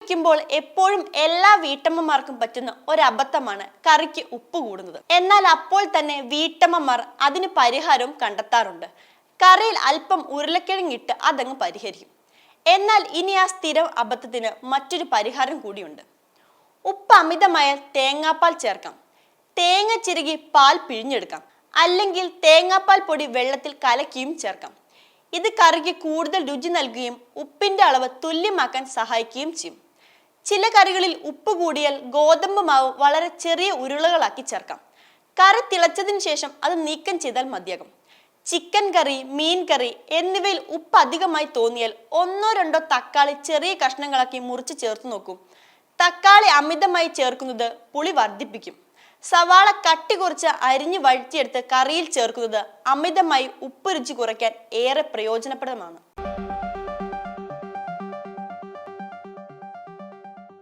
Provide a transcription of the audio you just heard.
വെക്കുമ്പോൾ എപ്പോഴും എല്ലാ വീട്ടമ്മമാർക്കും പറ്റുന്ന ഒരു അബദ്ധമാണ് കറിക്ക് ഉപ്പ് കൂടുന്നത്. എന്നാൽ അപ്പോൾ തന്നെ വീട്ടമ്മമാർ അതിന് പരിഹാരവും കണ്ടെത്താറുണ്ട്. കറിയിൽ അല്പം ഉരുളക്കിഴങ്ങിട്ട് അതങ്ങ് പരിഹരിക്കും. എന്നാൽ ഇനി ആ സ്ഥിരം അബദ്ധത്തിന് മറ്റൊരു പരിഹാരം കൂടിയുണ്ട്. ഉപ്പ് അമിതമായാൽ തേങ്ങാപ്പാൽ ചേർക്കാം. തേങ്ങ ചിരകി പാൽ പിഴിഞ്ഞെടുക്കാം. അല്ലെങ്കിൽ തേങ്ങാപ്പാൽ പൊടി വെള്ളത്തിൽ കലക്കിയും ചേർക്കാം. ഇത് കറിക്ക് കൂടുതൽ രുചി നൽകുകയും ഉപ്പിന്റെ അളവ് തുല്യമാക്കാൻ സഹായിക്കുകയും ചെയ്യും. ചില കറികളിൽ ഉപ്പ് കൂടിയാൽ ഗോതമ്പ് മാവ് വളരെ ചെറിയ ഉരുളകളാക്കി ചേർക്കാം. കറി തിളച്ചതിന് ശേഷം അത് നീക്കം ചെയ്താൽ മതിയാകും. ചിക്കൻ കറി, മീൻ കറി എന്നിവയിൽ ഉപ്പ് അധികമായി തോന്നിയാൽ 1-2 തക്കാളി ചെറിയ കഷ്ണങ്ങളാക്കി മുറിച്ച് ചേർത്ത് നോക്കൂ. തക്കാളി അമിതമായി ചേർക്കുന്നത് പുളി വർദ്ധിപ്പിക്കും. സവാള കട്ടി കുറച്ച് അരിഞ്ഞു വഴറ്റിയെടുത്ത് കറിയിൽ ചേർക്കുന്നത് അമിതമായി ഉപ്പ് രുചി കുറയ്ക്കാൻ ഏറെ പ്രയോജനപ്രദമാണ്.